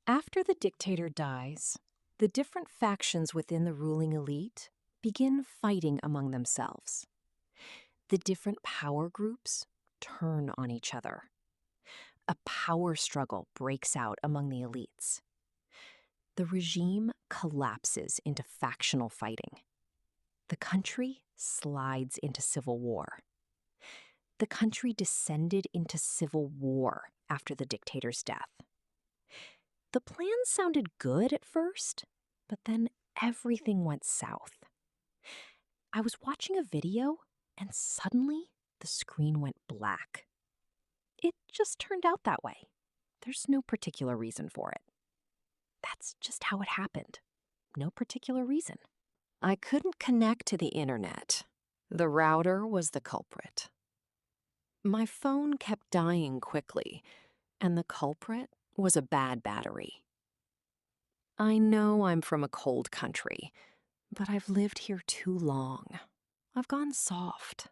After the dictator dies, the different factions within the ruling elite begin fighting among themselves. The different power groups turn on each other. A power struggle breaks out among the elites. The regime collapses into factional fighting. The country slides into civil war. The country descended into civil war after the dictator's death. The plan sounded good at first, but then everything went south. I was watching a video, and suddenly the screen went black. It just turned out that way. There's no particular reason for it. That's just how it happened. No particular reason. I couldn't connect to the internet. The router was the culprit. My phone kept dying quickly, and the culprit was a bad battery. I know I'm from a cold country, but I've lived here too long. I've gone soft.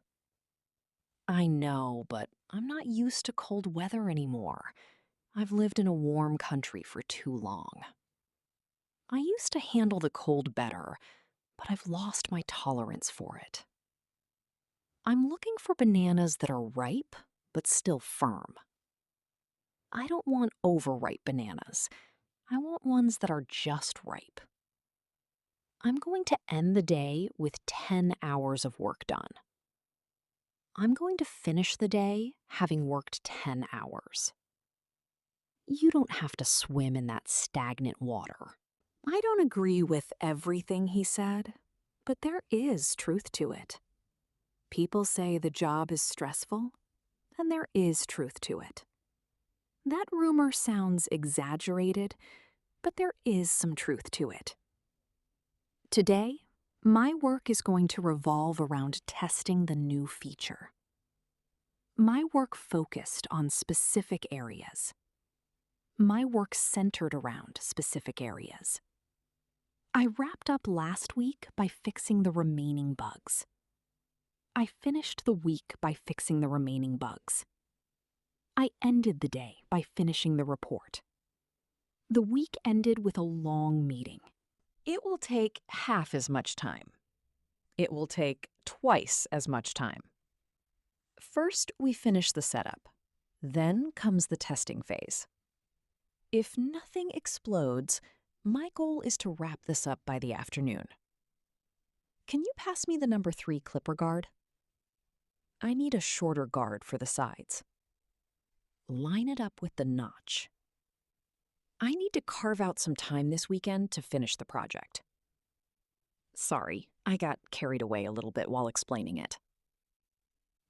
I know, but I'm not used to cold weather anymore. I've lived in a warm country for too long. I used to handle the cold better, but I've lost my tolerance for it. I'm looking for bananas that are ripe, but still firm. I don't want overripe bananas. I want ones that are just ripe. I'm going to end the day with 10 hours of work done. I'm going to finish the day having worked 10 hours. You don't have to swim in that stagnant water. I don't agree with everything he said, but there is truth to it. People say the job is stressful, and there is truth to it. That rumor sounds exaggerated, but there is some truth to it. Today, my work is going to revolve around testing the new feature. My work focused on specific areas. My work centered around specific areas. I wrapped up last week by fixing the remaining bugs. I finished the week by fixing the remaining bugs. I ended the day by finishing the report. The week ended with a long meeting. It will take half as much time. It will take twice as much time. First, we finish the setup. Then comes the testing phase. If nothing explodes, my goal is to wrap this up by the afternoon. Can you pass me the number 3 clipper guard? I need a shorter guard for the sides. Line it up with the notch. I need to carve out some time this weekend to finish the project. Sorry, I got carried away a little bit while explaining it.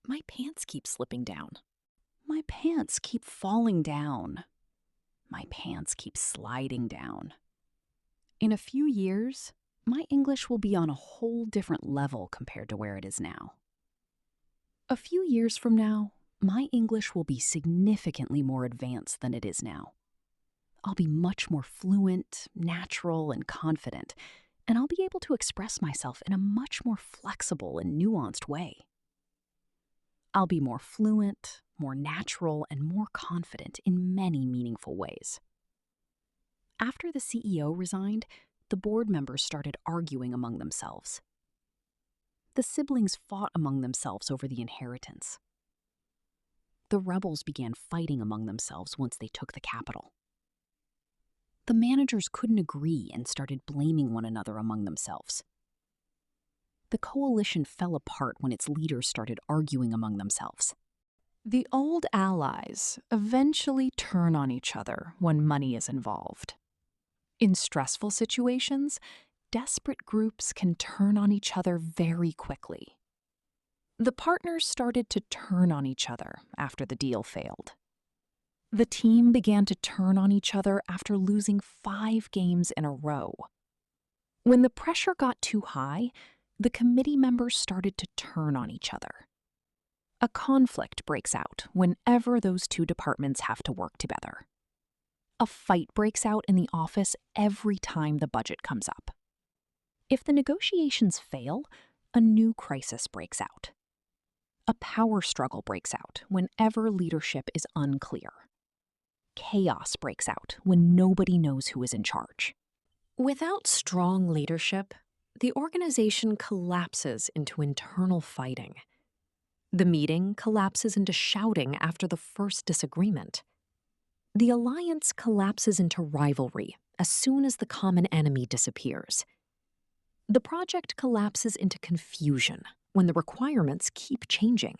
My pants keep slipping down. My pants keep falling down. My pants keep sliding down. In a few years, my English will be on a whole different level compared to where it is now. A few years from now, my English will be significantly more advanced than it is now. I'll be much more fluent, natural, and confident, and I'll be able to express myself in a much more flexible and nuanced way. I'll be more fluent, more natural, and more confident in many meaningful ways. After the CEO resigned, the board members started arguing among themselves. The siblings fought among themselves over the inheritance. The rebels began fighting among themselves once they took the capital. The managers couldn't agree and started blaming one another among themselves. The coalition fell apart when its leaders started arguing among themselves. The old allies eventually turn on each other when money is involved. In stressful situations, desperate groups can turn on each other very quickly. The partners started to turn on each other after the deal failed. The team began to turn on each other after losing 5 games in a row. When the pressure got too high, the committee members started to turn on each other. A conflict breaks out whenever those 2 departments have to work together. A fight breaks out in the office every time the budget comes up. If the negotiations fail, a new crisis breaks out. A power struggle breaks out whenever leadership is unclear. chaos breaks out when nobody knows who is in charge. Without strong leadership, the organization collapses into internal fighting. The meeting collapses into shouting after the first disagreement. The alliance collapses into rivalry as soon as the common enemy disappears. The project collapses into confusion when the requirements keep changing.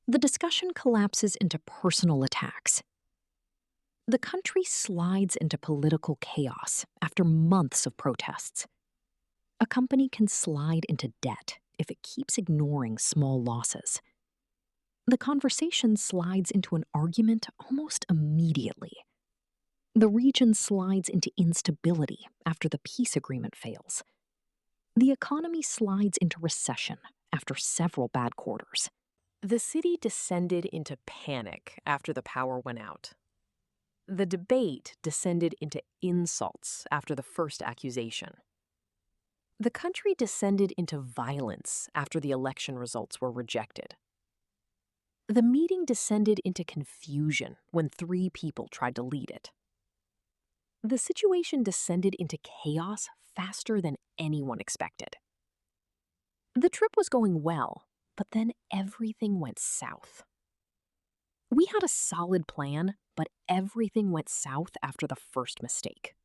The discussion collapses into personal attacks. The country slides into political chaos after months of protests. A company can slide into debt if it keeps ignoring small losses. The conversation slides into an argument almost immediately. The region slides into instability after the peace agreement fails. The economy slides into recession after several bad quarters. The city descended into panic after the power went out. The debate descended into insults after the first accusation. The country descended into violence after the election results were rejected. The meeting descended into confusion when 3 people tried to lead it. The situation descended into chaos faster than anyone expected. The trip was going well, but then everything went south. We had a solid plan, but everything went south after the first mistake.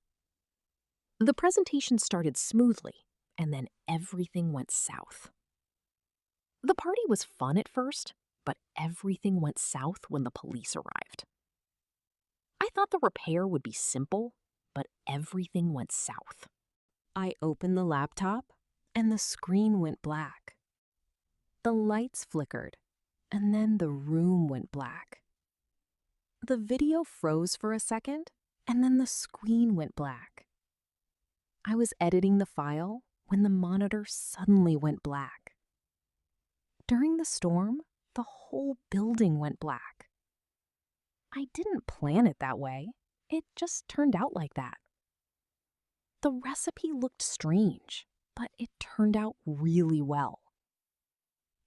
The presentation started smoothly, and then everything went south. The party was fun at first, but everything went south when the police arrived. I thought the repair would be simple, but everything went south. I opened the laptop, and the screen went black. The lights flickered, and then the room went black. The video froze for a second, and then the screen went black. I was editing the file when the monitor suddenly went black. During the storm, the whole building went black. I didn't plan it that way. It just turned out like that. The recipe looked strange, but it turned out really well.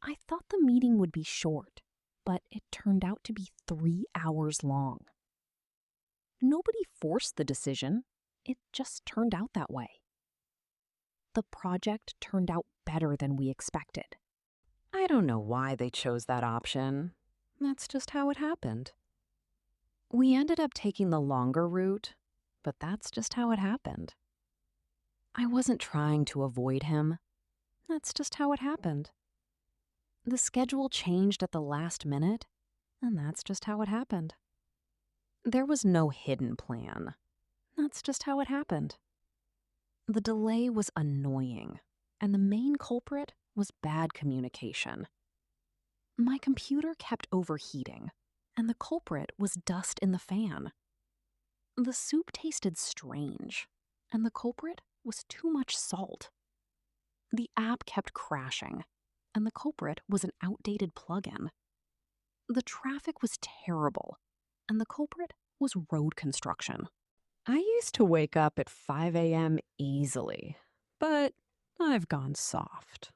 I thought the meeting would be short, but it turned out to be 3 hours long. Nobody forced the decision. It just turned out that way. The project turned out better than we expected. I don't know why they chose that option. That's just how it happened. We ended up taking the longer route, but that's just how it happened. I wasn't trying to avoid him. That's just how it happened. The schedule changed at the last minute, and that's just how it happened. There was no hidden plan. That's just how it happened. The delay was annoying, and the main culprit was bad communication. My computer kept overheating, and the culprit was dust in the fan. The soup tasted strange, and the culprit was too much salt. The app kept crashing, and the culprit was an outdated plugin. The traffic was terrible, and the culprit was road construction. I used to wake up at 5 a.m. easily, but I've gone soft.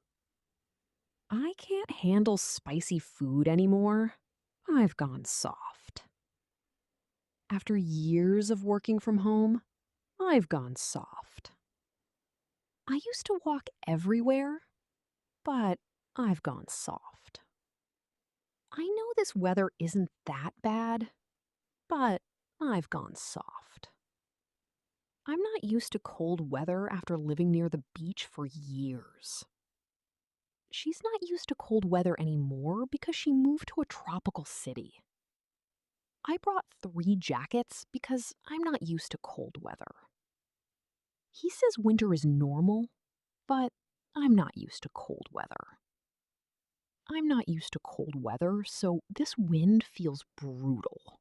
I can't handle spicy food anymore. I've gone soft. After years of working from home, I've gone soft. I used to walk everywhere, but I've gone soft. I know this weather isn't that bad, but I've gone soft. I'm not used to cold weather after living near the beach for years. She's not used to cold weather anymore because she moved to a tropical city. I brought 3 jackets because I'm not used to cold weather. He says winter is normal, but I'm not used to cold weather. I'm not used to cold weather, so this wind feels brutal.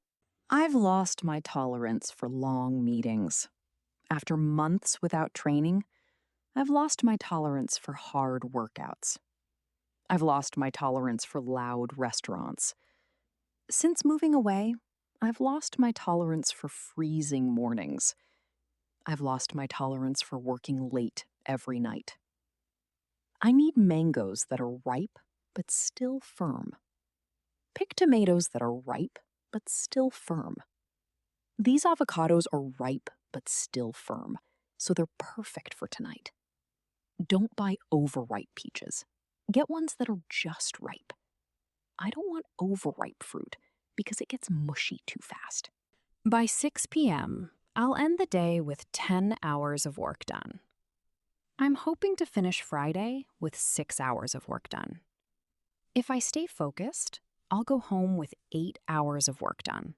I've lost my tolerance for long meetings. After months without training, I've lost my tolerance for hard workouts. I've lost my tolerance for loud restaurants. Since moving away, I've lost my tolerance for freezing mornings. I've lost my tolerance for working late every night. I need mangoes that are ripe but still firm. Pick tomatoes that are ripe but still firm. These avocados are ripe but still firm, so they're perfect for tonight. Don't buy overripe peaches. Get ones that are just ripe. I don't want overripe fruit because it gets mushy too fast. By 6 p.m., I'll end the day with 10 hours of work done. I'm hoping to finish Friday with 6 hours of work done. If I stay focused, I'll go home with 8 hours of work done.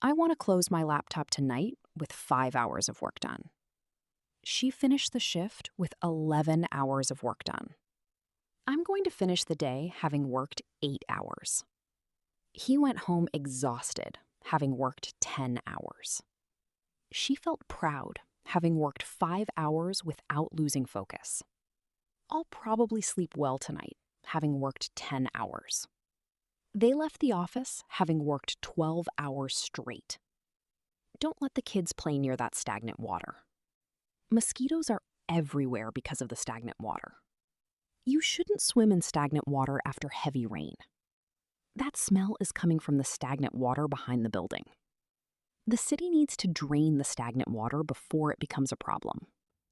I want to close my laptop tonight with 5 hours of work done. She finished the shift with 11 hours of work done. I'm going to finish the day having worked 8 hours. He went home exhausted, having worked 10 hours. She felt proud, having worked 5 hours without losing focus. I'll probably sleep well tonight, having worked 10 hours. They left the office having worked 12 hours straight. Don't let the kids play near that stagnant water. Mosquitoes are everywhere because of the stagnant water. You shouldn't swim in stagnant water after heavy rain. That smell is coming from the stagnant water behind the building. The city needs to drain the stagnant water before it becomes a problem.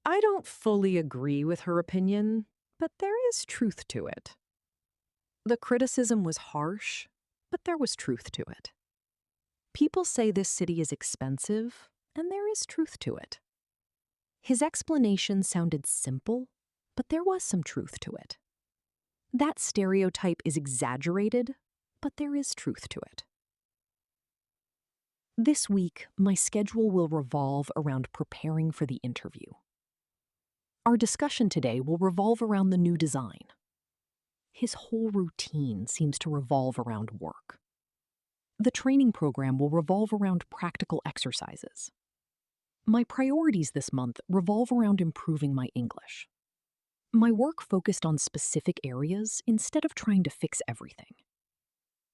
I don't fully agree with her opinion, but there is truth to it. The criticism was harsh, but there was truth to it. People say this city is expensive, and there is truth to it. His explanation sounded simple, but there was some truth to it. That stereotype is exaggerated, but there is truth to it. This week, my schedule will revolve around preparing for the interview. Our discussion today will revolve around the new design. His whole routine seems to revolve around work. The training program will revolve around practical exercises. My priorities this month revolve around improving my English. My work focused on specific areas instead of trying to fix everything.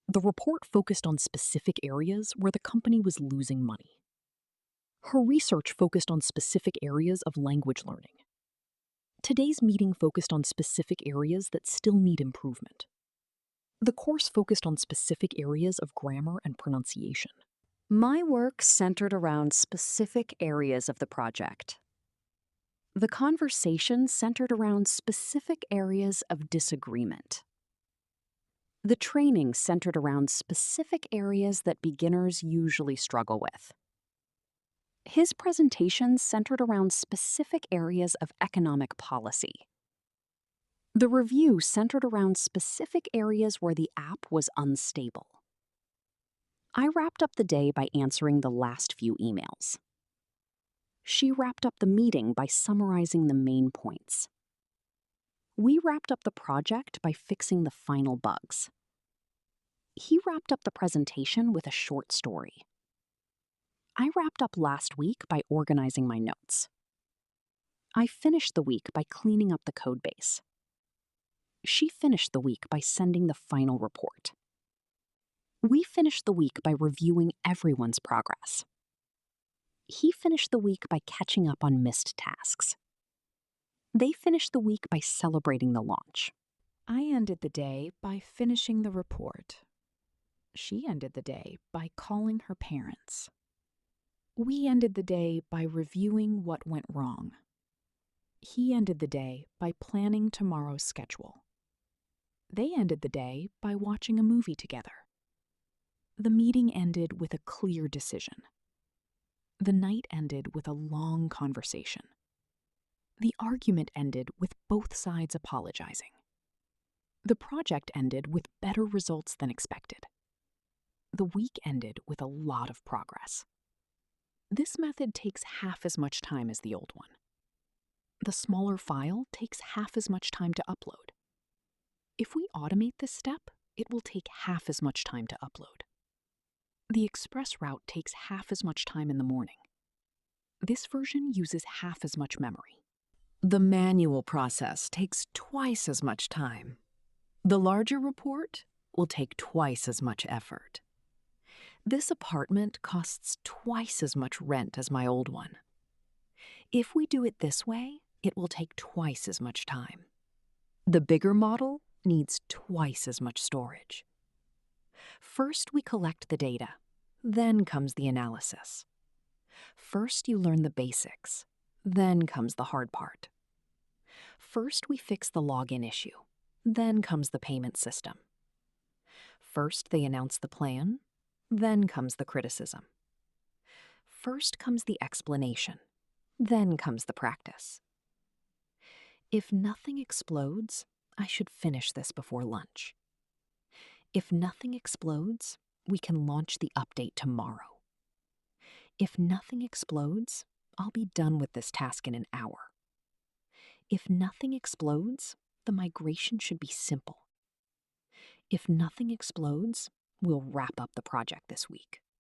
The report focused on specific areas where the company was losing money. Her research focused on specific areas of language learning. Today's meeting focused on specific areas that still need improvement. The course focused on specific areas of grammar and pronunciation. My work centered around specific areas of the project. The conversation centered around specific areas of disagreement. The training centered around specific areas that beginners usually struggle with. His presentation centered around specific areas of economic policy. The review centered around specific areas where the app was unstable. I wrapped up the day by answering the last few emails. She wrapped up the meeting by summarizing the main points. We wrapped up the project by fixing the final bugs. He wrapped up the presentation with a short story. I wrapped up last week by organizing my notes. I finished the week by cleaning up the code base. She finished the week by sending the final report. We finished the week by reviewing everyone's progress. He finished the week by catching up on missed tasks. They finished the week by celebrating the launch. I ended the day by finishing the report. She ended the day by calling her parents. We ended the day by reviewing what went wrong. He ended the day by planning tomorrow's schedule. They ended the day by watching a movie together. The meeting ended with a clear decision. The night ended with a long conversation. The argument ended with both sides apologizing. The project ended with better results than expected. The week ended with a lot of progress. This method takes half as much time as the old one. The smaller file takes half as much time to upload. If we automate this step, it will take half as much time to upload. The express route takes half as much time in the morning. This version uses half as much memory. The manual process takes twice as much time. The larger report will take twice as much effort. This apartment costs twice as much rent as my old one. If we do it this way, it will take twice as much time. The bigger model needs twice as much storage. First, we collect the data. Then comes the analysis. First, you learn the basics. Then comes the hard part. First, we fix the login issue. Then comes the payment system. First, they announce the plan. Then comes the criticism. First comes the explanation. Then comes the practice. If nothing explodes, I should finish this before lunch. If nothing explodes, we can launch the update tomorrow. If nothing explodes, I'll be done with this task in an hour. If nothing explodes, the migration should be simple. If nothing explodes, we'll wrap up the project this week.